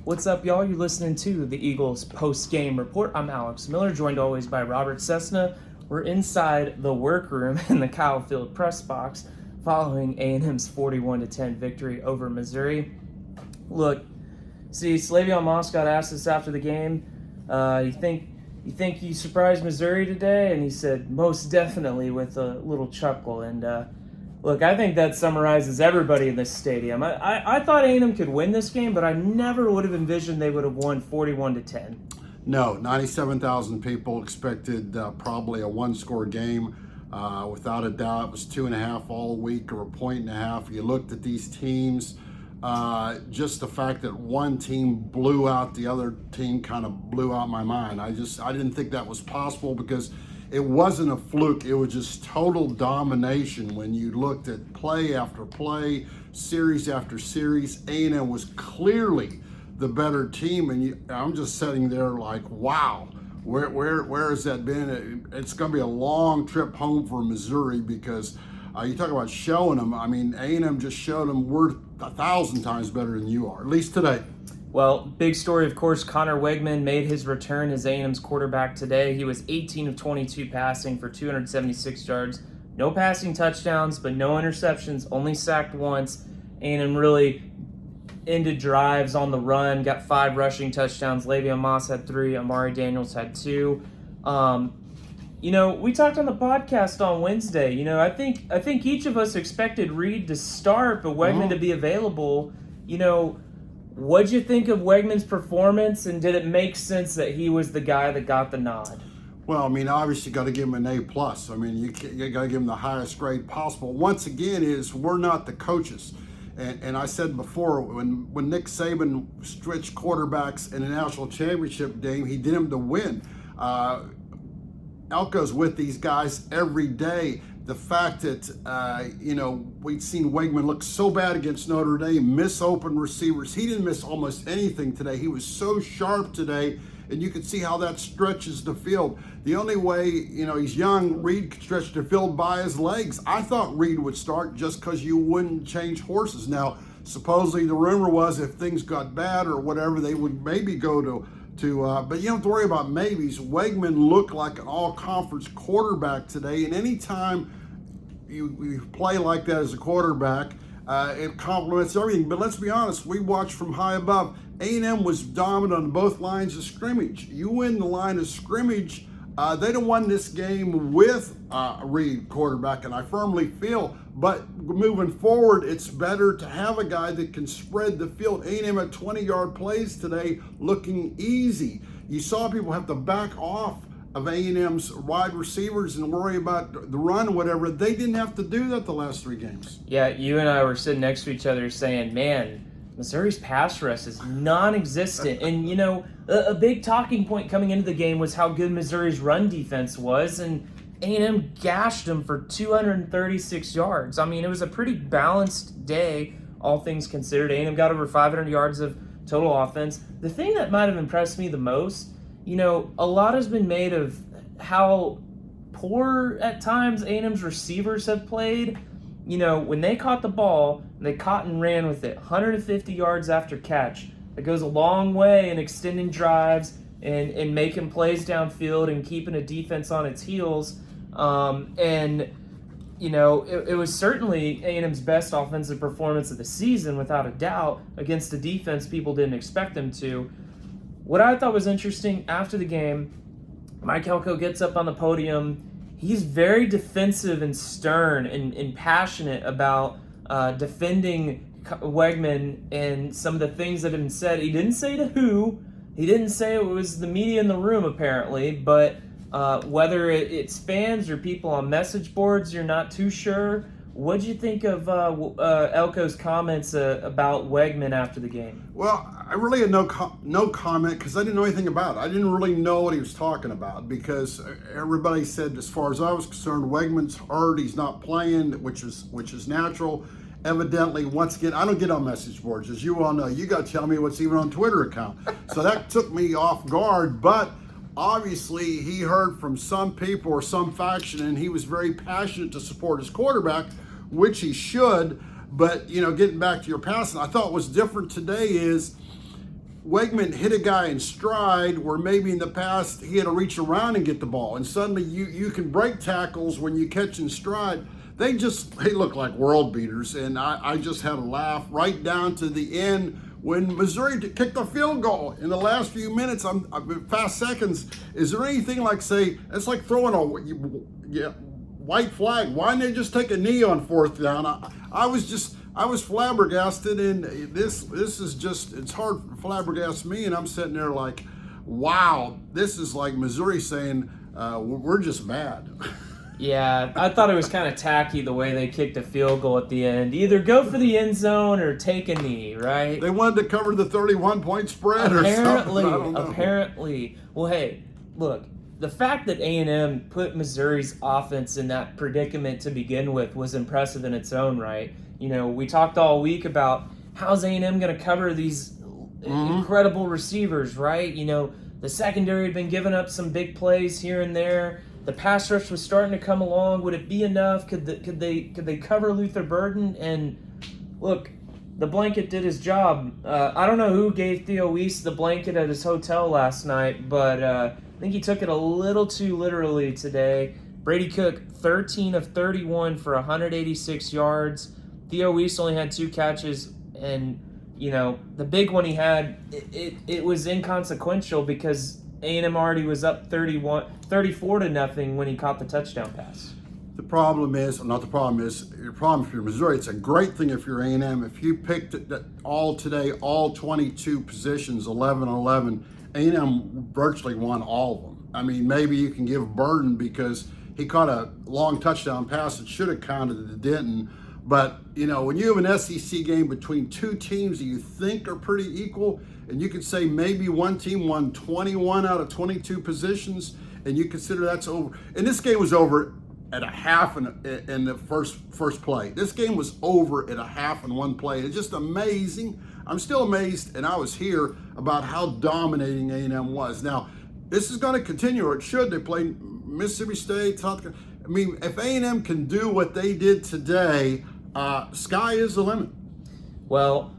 What's up, y'all? You're listening to the Eagles post-game report. I'm Alex Miller, joined always by Robert Cessna. We're inside the workroom in the Kyle Field press box following A&M's 41-10 victory over Missouri. Look, Slavion Moss got asked this after the game. You think you surprised Missouri today? And he said, most definitely, with a little chuckle. And look, I think that summarizes everybody in this stadium. I thought A&M could win this game, but I never would have envisioned they would have won 41-10. No, 97,000 people expected probably a one-score game. Without a doubt, it was 2.5 all week or 1.5. You looked at these teams, just the fact that one team blew out the other team kind of blew out my mind. I didn't think that was possible because it wasn't a fluke. It was just total domination. When you looked at play after play, series after series, A&M was clearly the better team, and I'm just sitting there like, wow, where has that been? It's going to be a long trip home for Missouri because you talk about showing them. I mean, A&M just showed them we're 1,000 times better than you are, at least today. Well, big story, of course, Conor Wegman made his return as A&M's quarterback today. He was 18 of 22 passing for 276 yards. No passing touchdowns, but no interceptions, only sacked once. A&M really ended drives on the run, got 5 rushing touchdowns. Slavion Moss had 3, Amari Daniels had 2. We talked on the podcast on Wednesday. I think each of us expected Reed to start, but Wegman to be available. What'd you think of Wegman's performance, and did it make sense that he was the guy that got the nod? Well, I mean, obviously you got to give him an A+. I mean, you got to give him the highest grade possible. Once again, we're not the coaches. And I said before, when Nick Saban switched quarterbacks in a national championship game, he did them to win. Elko's with these guys every day. The fact that, we'd seen Wegman look so bad against Notre Dame, miss open receivers. He didn't miss almost anything today. He was so sharp today, and you could see how that stretches the field. The only way, he's young, Reed could stretch the field by his legs. I thought Reed would start just because you wouldn't change horses. Now, supposedly the rumor was if things got bad or whatever, they would maybe go to but you don't have to worry about maybes. Wegman looked like an all-conference quarterback today, and anytime you play like that as a quarterback, it complements everything. But let's be honest, we watched from high above. A&M was dominant on both lines of scrimmage. You win the line of scrimmage, they don't won this game with Reed quarterback, and I firmly feel. But moving forward, it's better to have a guy that can spread the field. A&M at 20-yard plays today looking easy. You saw people have to back off of A&M's wide receivers and worry about the run or whatever. They didn't have to do that the last 3 games. Yeah, you and I were sitting next to each other saying, man, Missouri's pass rush is non-existent. And, a big talking point coming into the game was how good Missouri's run defense was, and A&M gashed them for 236 yards. I mean, it was a pretty balanced day, all things considered. A&M got over 500 yards of total offense. The thing that might have impressed me the most, a lot has been made of how poor at times A&M's receivers have played. When they caught the ball, they caught and ran with it, 150 yards after catch. It goes a long way in extending drives and making plays downfield and keeping a defense on its heels. It was certainly A&M's best offensive performance of the season, without a doubt, against a defense people didn't expect them to. What I thought was interesting after the game, Mike Elko gets up on the podium. He's very defensive and stern and passionate about defending Wegman and some of the things that have been said. He didn't say to who. He didn't say it was the media in the room, apparently, but whether it's fans or people on message boards, you're not too sure. What did you think of Elko's comments about Wegman after the game? Well, I really had no comment because I didn't know anything about it. I didn't really know what he was talking about because everybody said, as far as I was concerned, Wegman's hurt. He's not playing, which is natural. Evidently, once again, I don't get on message boards, as you all know. You got to tell me what's even on Twitter account. So that took me off guard, but obviously he heard from some people or some faction, and he was very passionate to support his quarterback, which he should. But, getting back to your passing, I thought what's different today is Wegman hit a guy in stride where maybe in the past he had to reach around and get the ball, and suddenly you can break tackles when you catch in stride. They look like world beaters, and I just had a laugh right down to the end when Missouri kicked a field goal in the last few minutes. Fast seconds. Is there anything like, say, it's like throwing a white flag? Why didn't they just take a knee on fourth down? I was flabbergasted, and this is just, it's hard to flabbergast me, and I'm sitting there like, wow, this is like Missouri saying, we're just bad. Yeah, I thought it was kind of tacky the way they kicked a field goal at the end. Either go for the end zone or take a knee, right? They wanted to cover the 31-point spread or something. Apparently. Well, hey, look, the fact that A&M put Missouri's offense in that predicament to begin with was impressive in its own right. You know, we talked all week about how's A&M going to cover these incredible receivers, right? You know, the secondary had been giving up some big plays here and there. The pass rush was starting to come along. Would it be enough? Could they cover Luther Burden? And look, the blanket did his job. I don't know who gave Theo Weiss the blanket at his hotel last night, but I think he took it a little too literally today. Brady Cook, 13 of 31 for 186 yards. Theo Weiss only had 2 catches, and you know the big one he had, it was inconsequential because A&M already was up 34 to nothing when he caught the touchdown pass. Your problem if you're Missouri, it's a great thing if you're A&M. If you picked all 22 positions, 11-11, A&M virtually won all of them. I mean, maybe you can give Burden because he caught a long touchdown pass that should have counted, it didn't. But, you know, when you have an SEC game between 2 teams that you think are pretty equal, and you could say maybe one team won 21 out of 22 positions, and you consider that's over. And this game was over at a half in the first play. This game was over at a half in one play. It's just amazing. I'm still amazed, and I was here about how dominating A&M was. Now, this is going to continue, or it should. They played Mississippi State, South Carolina. I mean, if A&M can do what they did today, sky is the limit. Well,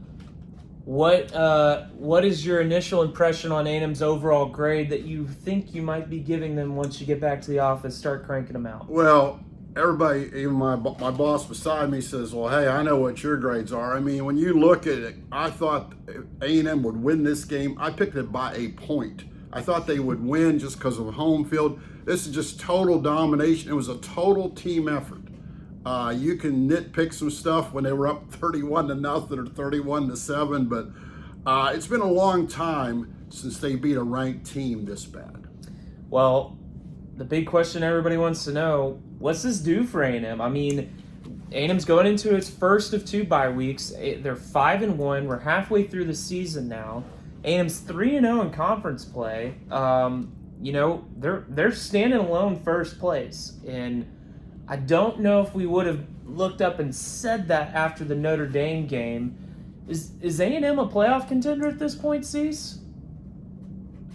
what is your initial impression on A&M's overall grade that you think you might be giving them once you get back to the office, start cranking them out? Well, everybody, even my boss beside me says, well, hey, I know what your grades are. I mean, when you look at it, I thought A&M would win this game. I picked it by a point. I thought they would win just because of home field. This is just total domination. It was a total team effort. You can nitpick some stuff when they were up 31-0 or 31-7, but it's been a long time since they beat a ranked team this bad. Well, the big question everybody wants to know, what's this do for A&M? I mean, A&M's going into its first of 2 bye weeks. They're 5-1. We're halfway through the season now. A&M's 3-0 in conference play. You know, they're standing alone first place, and I don't know if we would have looked up and said that after the Notre Dame game. Is A&M a playoff contender at this point, Cease?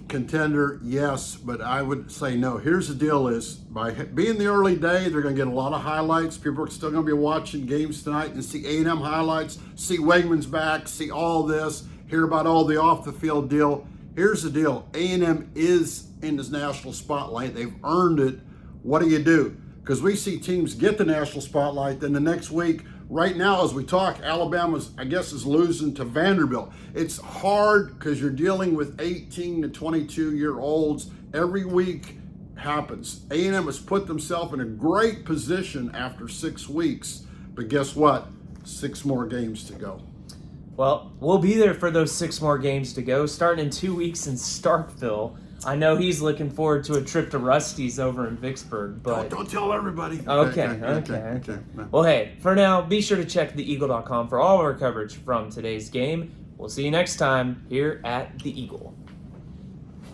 Contender, yes, but I would say no. Here's the deal is, by being the early day, they're going to get a lot of highlights. People are still going to be watching games tonight and see A&M highlights, see Wegman's back, see all this, hear about all the off-the-field deal. Here's the deal. A&M is in this national spotlight. They've earned it. What do? Because we see teams get the national spotlight, then the next week, right now as we talk, Alabama's, I guess, is losing to Vanderbilt. It's hard because you're dealing with 18 to 22-year-olds. Every week happens. A&M has put themselves in a great position after 6 weeks. But guess what? 6 more games to go. Well, we'll be there for those 6 more games to go, starting in 2 weeks in Starkville. I know he's looking forward to a trip to Rusty's over in Vicksburg, but don't tell everybody. Okay. Well, hey, for now, be sure to check theeagle.com for all of our coverage from today's game. We'll see you next time here at The Eagle.